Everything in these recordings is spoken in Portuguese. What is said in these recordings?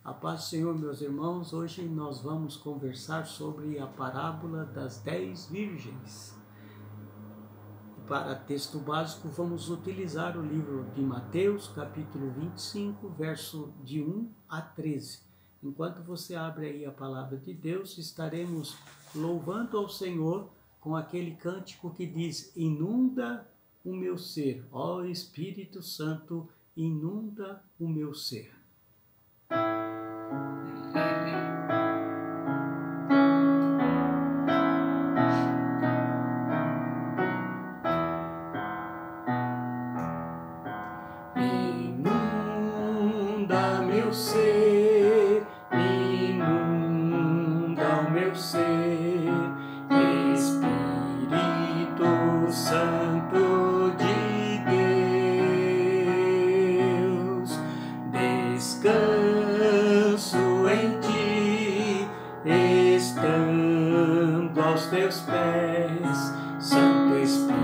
A paz do Senhor, meus irmãos, hoje nós vamos conversar sobre a parábola das 10 virgens. Para texto básico, vamos utilizar o livro de Mateus, capítulo 25, verso de 1 a 13. Enquanto você abre aí a palavra de Deus, estaremos louvando ao Senhor com aquele cântico que diz: inunda o meu ser, ó Espírito Santo, inunda o meu ser. Inunda meu ser, inunda o meu ser, Espírito Santo de Deus, descanso em ti, estando aos teus pés, Santo Espírito.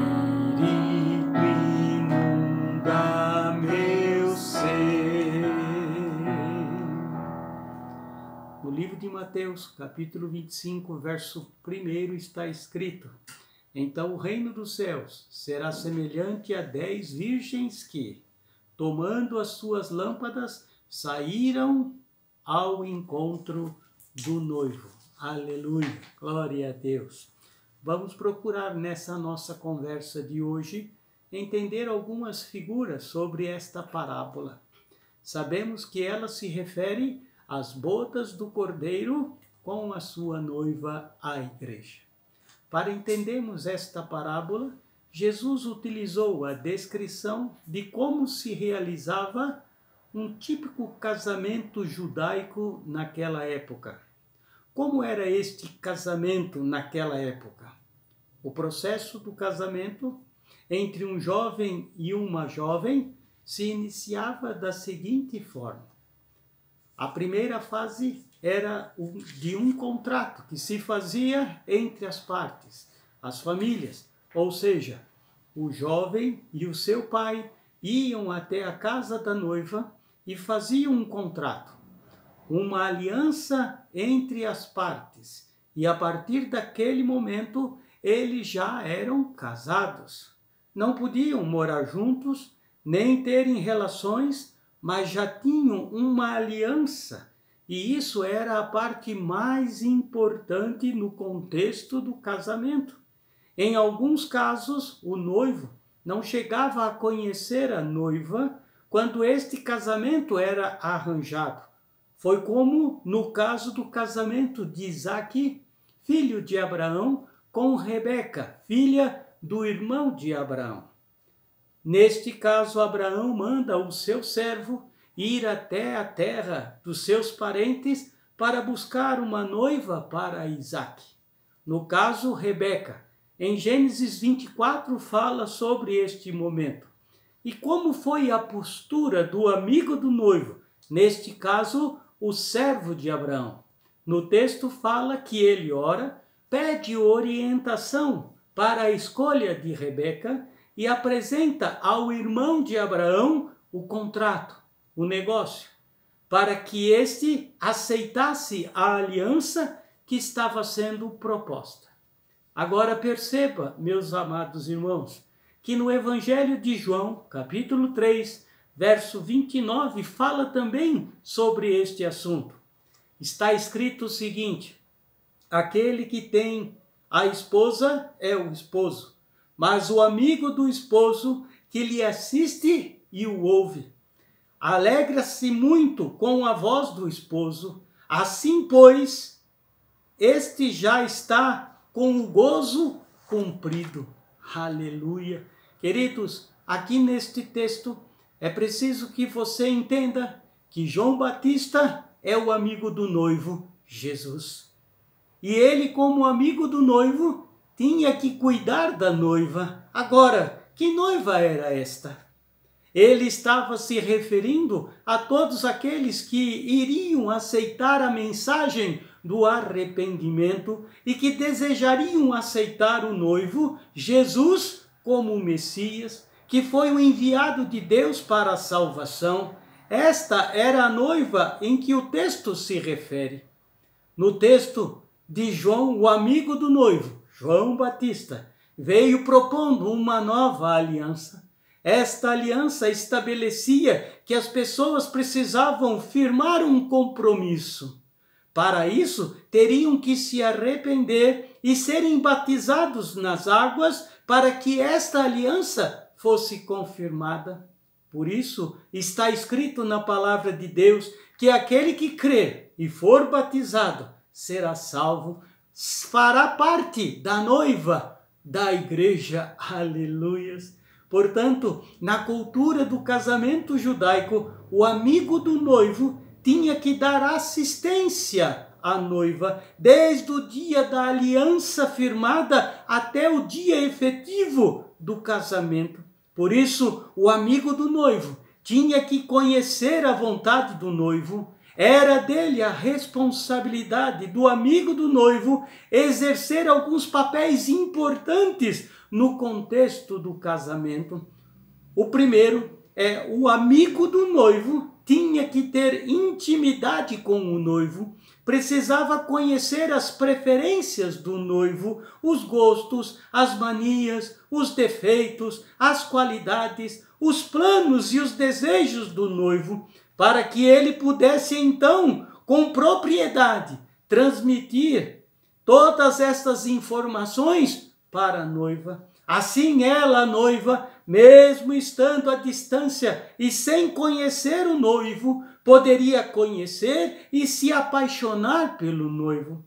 No livro de Mateus, capítulo 25, verso 1, está escrito: então o reino dos céus será semelhante a 10 virgens que, tomando as suas lâmpadas, saíram ao encontro do noivo. Aleluia, glória a Deus. Vamos procurar nessa nossa conversa de hoje entender algumas figuras sobre esta parábola. Sabemos que ela se refere às bodas do Cordeiro com a sua noiva, a igreja. Para entendermos esta parábola, Jesus utilizou a descrição de como se realizava um típico casamento judaico naquela época. Como era este casamento naquela época? O processo do casamento entre um jovem e uma jovem se iniciava da seguinte forma. A primeira fase era de um contrato que se fazia entre as partes, as famílias, ou seja, o jovem e o seu pai iam até a casa da noiva e faziam um contrato, uma aliança entre as partes, e a partir daquele momento eles já eram casados. Não podiam morar juntos, nem terem relações, mas já tinham uma aliança, e isso era a parte mais importante no contexto do casamento. Em alguns casos, o noivo não chegava a conhecer a noiva quando este casamento era arranjado. Foi como no caso do casamento de Isaque, filho de Abraão, com Rebeca, filha do irmão de Abraão. Neste caso, Abraão manda o seu servo ir até a terra dos seus parentes para buscar uma noiva para Isaque. No caso, Rebeca. Em Gênesis 24 fala sobre este momento. E como foi a postura do amigo do noivo? Neste caso, o servo de Abraão. No texto fala que ele ora, pede orientação para a escolha de Rebeca e apresenta ao irmão de Abraão o contrato, o negócio, para que este aceitasse a aliança que estava sendo proposta. Agora perceba, meus amados irmãos, que no Evangelho de João, capítulo 3, verso 29, fala também sobre este assunto. Está escrito o seguinte: aquele que tem a esposa é o esposo, mas o amigo do esposo que lhe assiste e o ouve alegra-se muito com a voz do esposo. Assim, pois, este já está com o gozo cumprido. Aleluia. Queridos, aqui neste texto é preciso que você entenda que João Batista é o amigo do noivo, Jesus. E ele, como amigo do noivo, tinha que cuidar da noiva. Agora, que noiva era esta? Ele estava se referindo a todos aqueles que iriam aceitar a mensagem do arrependimento e que desejariam aceitar o noivo, Jesus, como o Messias, que foi o enviado de Deus para a salvação. esta era a noiva em que o texto se refere. No texto de João, o amigo do noivo, João Batista, veio propondo uma nova aliança. Esta aliança estabelecia que as pessoas precisavam firmar um compromisso. Para isso, teriam que se arrepender e serem batizados nas águas para que esta aliança fosse confirmada. Por isso, está escrito na palavra de Deus que aquele que crer e for batizado será salvo, fará parte da noiva da igreja. Aleluias! Portanto, na cultura do casamento judaico, o amigo do noivo tinha que dar assistência à noiva, desde o dia da aliança firmada até o dia efetivo do casamento. Por isso, o amigo do noivo tinha que conhecer a vontade do noivo. Era dele a responsabilidade do amigo do noivo exercer alguns papéis importantes no contexto do casamento. O primeiro é o amigo do noivo tinha que ter intimidade com o noivo, precisava conhecer as preferências do noivo, os gostos, as manias, os defeitos, as qualidades, os planos e os desejos do noivo, para que ele pudesse então, com propriedade, transmitir todas estas informações para a noiva. Assim ela, a noiva, mesmo estando à distância e sem conhecer o noivo, poderia conhecer e se apaixonar pelo noivo.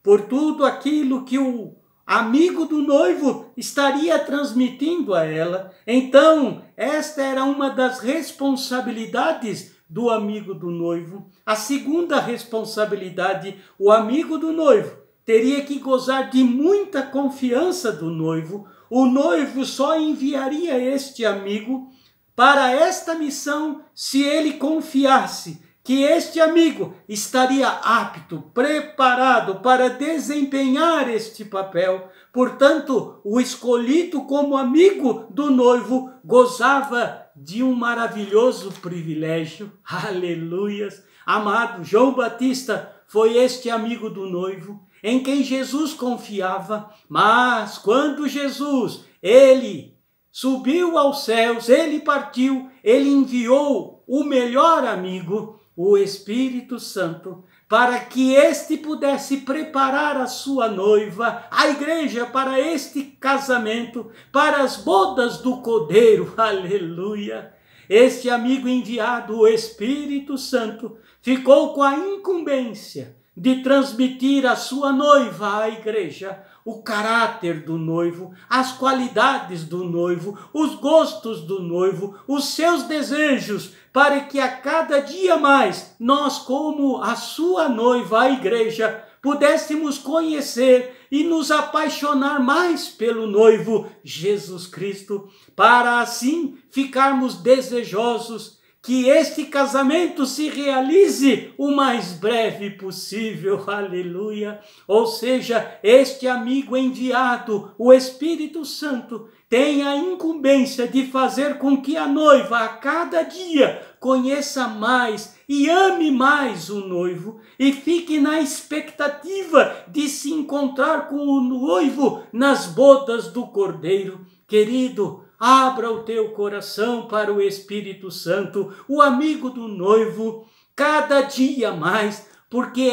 Por tudo aquilo que o amigo do noivo estaria transmitindo a ela. Então, esta era uma das responsabilidades do amigo do noivo. A segunda responsabilidade, o amigo do noivo teria que gozar de muita confiança do noivo. O noivo só enviaria este amigo para esta missão se ele confiasse que este amigo estaria apto, preparado para desempenhar este papel. Portanto, o escolhido como amigo do noivo gozava de um maravilhoso privilégio. Aleluias! Amado, João Batista foi este amigo do noivo em quem Jesus confiava. Mas quando Jesus, ele subiu aos céus, ele partiu, ele enviou o melhor amigo, o Espírito Santo, para que este pudesse preparar a sua noiva, a igreja, para este casamento, para as bodas do Cordeiro. Aleluia! Este amigo enviado, o Espírito Santo, ficou com a incumbência de transmitir à sua noiva, à igreja, o caráter do noivo, as qualidades do noivo, os gostos do noivo, os seus desejos, para que a cada dia mais nós, como a sua noiva, a igreja, pudéssemos conhecer e nos apaixonar mais pelo noivo Jesus Cristo, para assim ficarmos desejosos que este casamento se realize o mais breve possível. Aleluia! Ou seja, este amigo enviado, o Espírito Santo, tem a incumbência de fazer com que a noiva a cada dia conheça mais e ame mais o noivo e fique na expectativa de se encontrar com o noivo nas bodas do Cordeiro. Querido, abra o teu coração para o Espírito Santo, o amigo do noivo, cada dia mais, porque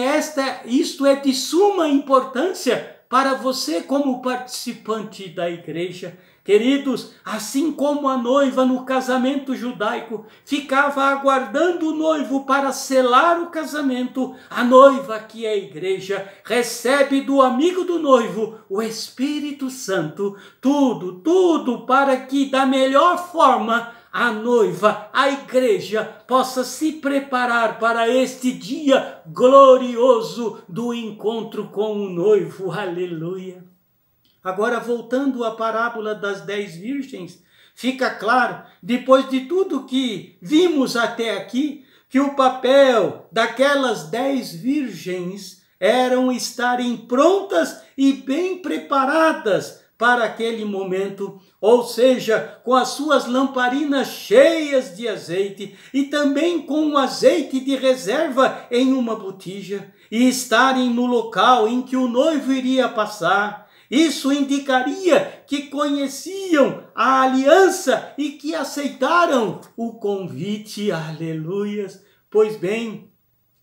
isto é de suma importância para você como participante da igreja. Queridos, assim como a noiva no casamento judaico ficava aguardando o noivo para selar o casamento, a noiva, que é a igreja, recebe do amigo do noivo, o Espírito Santo, tudo para que da melhor forma a noiva, a igreja, possa se preparar para este dia glorioso do encontro com o noivo. Aleluia! Agora, voltando à parábola das 10 virgens, fica claro, depois de tudo que vimos até aqui, que o papel daquelas 10 virgens eram estarem prontas e bem preparadas para aquele momento, ou seja, com as suas lamparinas cheias de azeite e também com um azeite de reserva em uma botija, e estarem no local em que o noivo iria passar. Isso indicaria que conheciam a aliança e que aceitaram o convite. Aleluias! Pois bem,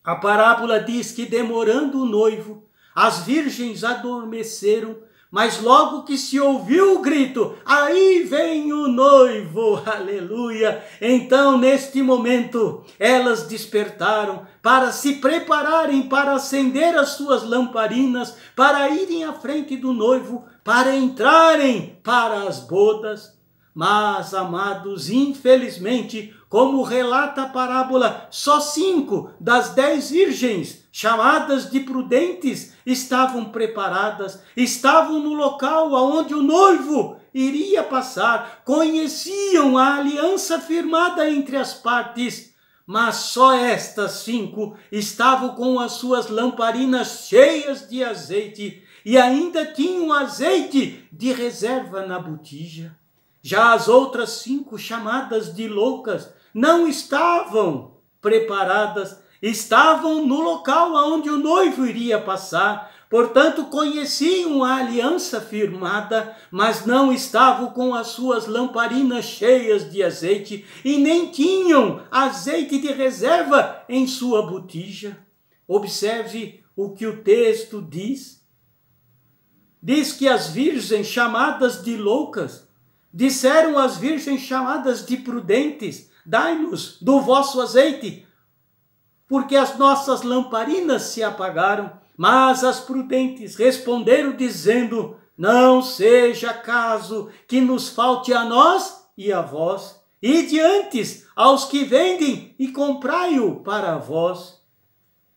a parábola diz que demorando o noivo, as virgens adormeceram, mas logo que se ouviu o grito, aí vem o noivo, aleluia! Então, neste momento, elas despertaram para se prepararem para acender as suas lamparinas, para irem à frente do noivo, para entrarem para as bodas. Mas, amados, infelizmente, como relata a parábola, só 5 das 10 virgens, chamadas de prudentes, estavam preparadas, estavam no local onde o noivo iria passar, conheciam a aliança firmada entre as partes, mas só estas 5 estavam com as suas lamparinas cheias de azeite e ainda tinham azeite de reserva na botija. Já as outras 5, chamadas de loucas, não estavam preparadas, estavam no local onde o noivo iria passar, portanto conheciam a aliança firmada, mas não estavam com as suas lamparinas cheias de azeite e nem tinham azeite de reserva em sua botija. Observe o que o texto diz. Diz que as virgens chamadas de loucas disseram às virgens chamadas de prudentes: dai-nos do vosso azeite, porque as nossas lamparinas se apagaram. Mas as prudentes responderam dizendo: não seja caso que nos falte a nós e a vós. Ide antes aos que vendem e comprai-o para vós.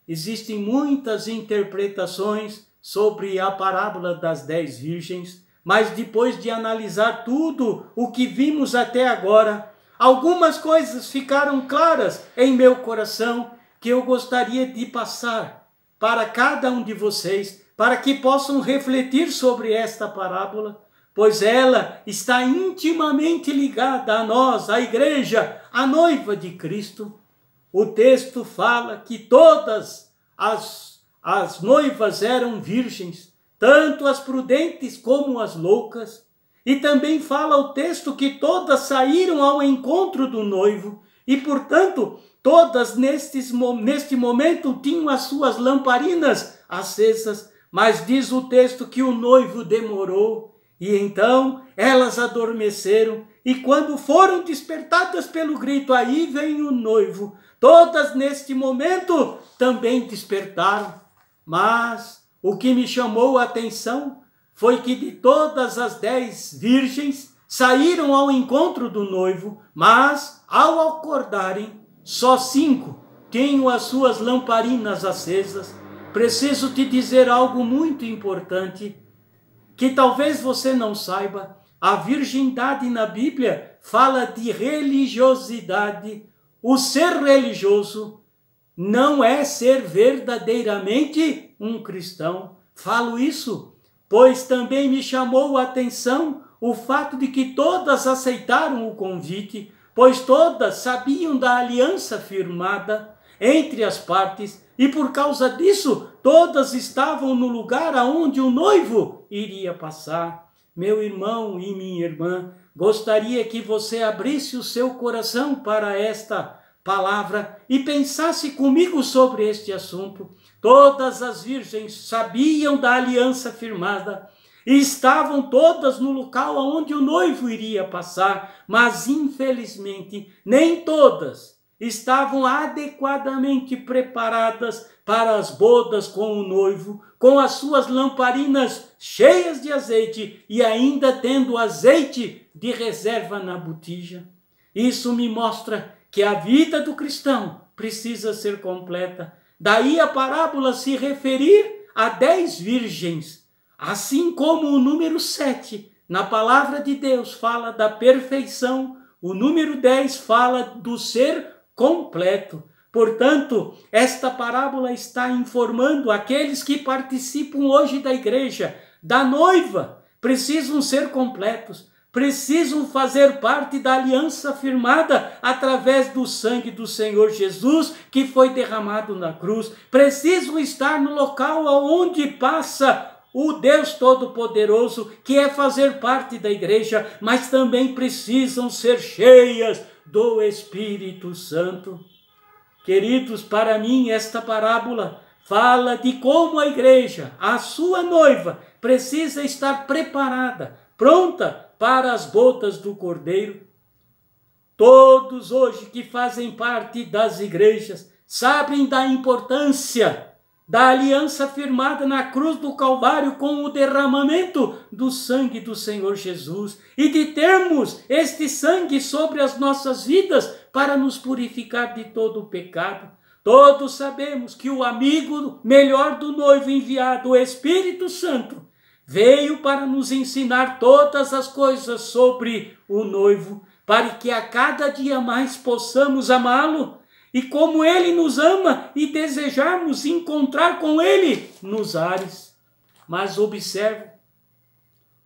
Existem muitas interpretações sobre a parábola das 10 virgens, mas depois de analisar tudo o que vimos até agora, algumas coisas ficaram claras em meu coração que eu gostaria de passar para cada um de vocês, para que possam refletir sobre esta parábola, pois ela está intimamente ligada a nós, a igreja, a noiva de Cristo. O texto fala que todas as noivas eram virgens, tanto as prudentes como as loucas. E também fala o texto que todas saíram ao encontro do noivo e, portanto, todas neste momento tinham as suas lamparinas acesas, mas diz o texto que o noivo demorou e então elas adormeceram e quando foram despertadas pelo grito, aí vem o noivo, todas neste momento também despertaram. Mas o que me chamou a atenção foi que de todas as 10 virgens saíram ao encontro do noivo, mas ao acordarem, só 5 tinham as suas lamparinas acesas. Preciso te dizer algo muito importante, que talvez você não saiba. A virgindade na Bíblia fala de religiosidade. O ser religioso não é ser verdadeiramente um cristão. Falo isso, pois também me chamou a atenção o fato de que todas aceitaram o convite, pois todas sabiam da aliança firmada entre as partes e por causa disso todas estavam no lugar aonde o noivo iria passar. Meu irmão e minha irmã, gostaria que você abrisse o seu coração para esta palavra e pensasse comigo sobre este assunto. Todas as virgens sabiam da aliança firmada e estavam todas no local onde o noivo iria passar, mas infelizmente nem todas estavam adequadamente preparadas para as bodas com o noivo, com as suas lamparinas cheias de azeite e ainda tendo azeite de reserva na botija. Isso me mostra que a vida do cristão precisa ser completa. Daí a parábola se referir a 10 virgens, assim como o número 7 na palavra de Deus fala da perfeição, o número 10 fala do ser completo. Portanto, esta parábola está informando aqueles que participam hoje da igreja, da noiva, precisam ser completos, precisam fazer parte da aliança firmada através do sangue do Senhor Jesus que foi derramado na cruz. Precisam estar no local onde passa o Deus Todo-Poderoso, que é fazer parte da igreja, mas também precisam ser cheias do Espírito Santo. Queridos, para mim esta parábola fala de como a igreja, a sua noiva, precisa estar preparada, pronta para as bodas do Cordeiro. Todos hoje que fazem parte das igrejas sabem da importância da aliança firmada na cruz do Calvário com o derramamento do sangue do Senhor Jesus e de termos este sangue sobre as nossas vidas para nos purificar de todo o pecado. Todos sabemos que o amigo melhor do noivo enviado, o Espírito Santo, veio para nos ensinar todas as coisas sobre o noivo, para que a cada dia mais possamos amá-lo, e como ele nos ama e desejarmos encontrar com ele nos ares. Mas observe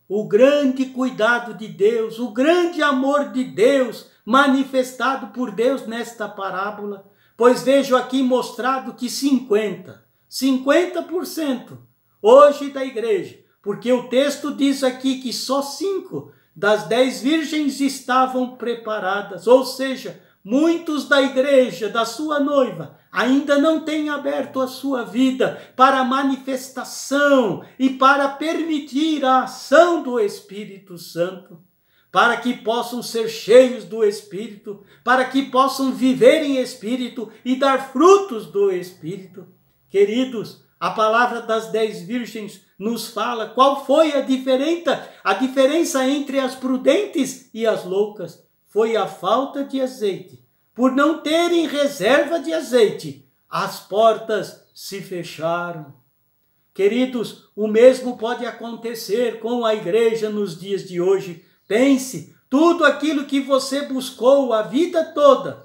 o grande cuidado de Deus, o grande amor de Deus manifestado por Deus nesta parábola, pois vejo aqui mostrado que 50% hoje da igreja, porque o texto diz aqui que só 5 das 10 virgens estavam preparadas, ou seja, muitos da igreja, da sua noiva, ainda não têm aberto a sua vida para a manifestação e para permitir a ação do Espírito Santo, para que possam ser cheios do Espírito, para que possam viver em Espírito e dar frutos do Espírito. Queridos, a palavra das 10 virgens nos fala qual foi a diferença entre as prudentes e as loucas. Foi a falta de azeite. Por não terem reserva de azeite, as portas se fecharam. Queridos, o mesmo pode acontecer com a igreja nos dias de hoje. Pense, tudo aquilo que você buscou a vida toda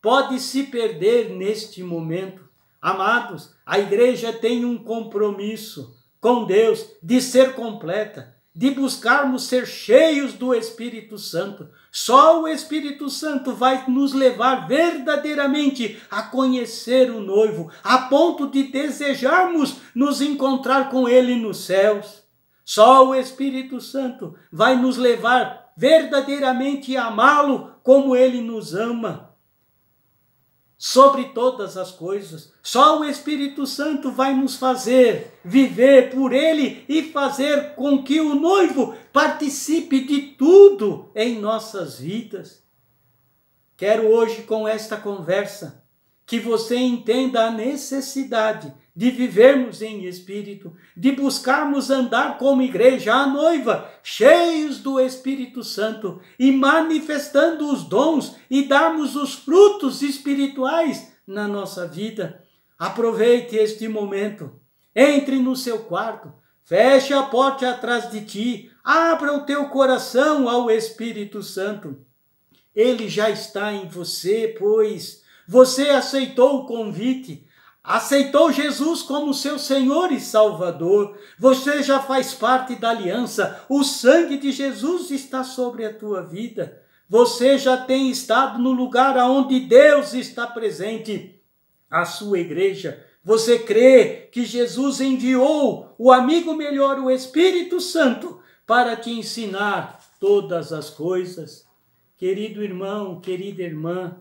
pode se perder neste momento. Amados, a igreja tem um compromisso com Deus de ser completa, de buscarmos ser cheios do Espírito Santo. Só o Espírito Santo vai nos levar verdadeiramente a conhecer o noivo, a ponto de desejarmos nos encontrar com ele nos céus. Só o Espírito Santo vai nos levar verdadeiramente a amá-lo como ele nos ama. Sobre todas as coisas, só o Espírito Santo vai nos fazer viver por ele e fazer com que o noivo participe de tudo em nossas vidas. Quero hoje, com esta conversa, que você entenda a necessidade de vivermos em Espírito, de buscarmos andar como igreja, a noiva, cheios do Espírito Santo e manifestando os dons e darmos os frutos espirituais na nossa vida. Aproveite este momento, entre no seu quarto, feche a porta atrás de ti, abra o teu coração ao Espírito Santo. Ele já está em você, pois você aceitou o convite, aceitou Jesus como seu Senhor e Salvador. Você já faz parte da aliança. O sangue de Jesus está sobre a tua vida. Você já tem estado no lugar onde Deus está presente, a sua igreja. Você crê que Jesus enviou o amigo melhor, o Espírito Santo, para te ensinar todas as coisas. Querido irmão, querida irmã,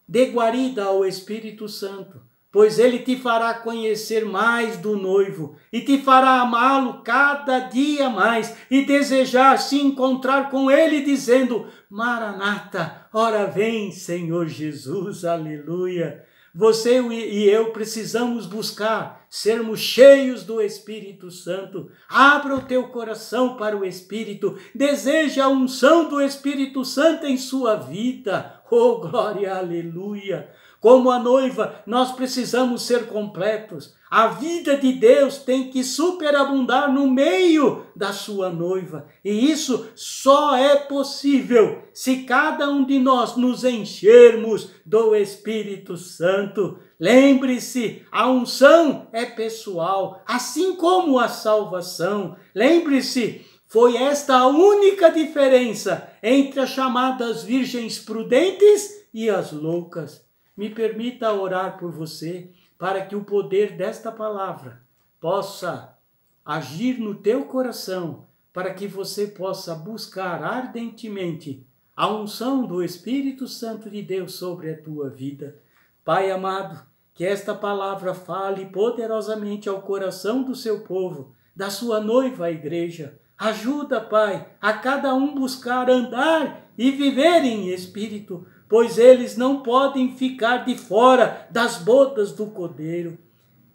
dê guarida ao Espírito Santo, pois ele te fará conhecer mais do noivo e te fará amá-lo cada dia mais e desejar se encontrar com ele, dizendo: Maranata, ora vem, Senhor Jesus, aleluia. Você e eu precisamos buscar sermos cheios do Espírito Santo. Abra o teu coração para o Espírito. Deseja a unção do Espírito Santo em sua vida. Oh, glória, aleluia. Como a noiva, nós precisamos ser completos. A vida de Deus tem que superabundar no meio da sua noiva. E isso só é possível se cada um de nós nos enchermos do Espírito Santo. Lembre-se, a unção é pessoal, assim como a salvação. Lembre-se, Foi esta a única diferença entre as chamadas virgens prudentes e as loucas. Me permita orar por você, para que o poder desta palavra possa agir no teu coração, para que você possa buscar ardentemente a unção do Espírito Santo de Deus sobre a tua vida. Pai amado, que esta palavra fale poderosamente ao coração do seu povo, da sua noiva, a igreja. Ajuda, Pai, a cada um buscar andar e viver em espírito, pois eles não podem ficar de fora das bodas do Cordeiro.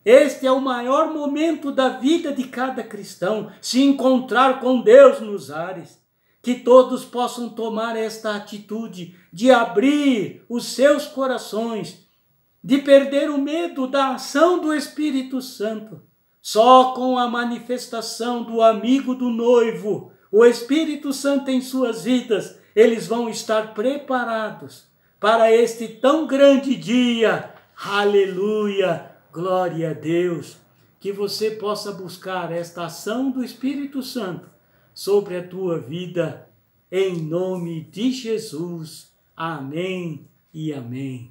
Este é o maior momento da vida de cada cristão, se encontrar com Deus nos ares. Que todos possam tomar esta atitude de abrir os seus corações, de perder o medo da ação do Espírito Santo. Só com a manifestação do amigo do noivo, o Espírito Santo em suas vidas, eles vão estar preparados para este tão grande dia. Aleluia! Glória a Deus! Que você possa buscar esta ação do Espírito Santo sobre a tua vida, em nome de Jesus. Amém e amém.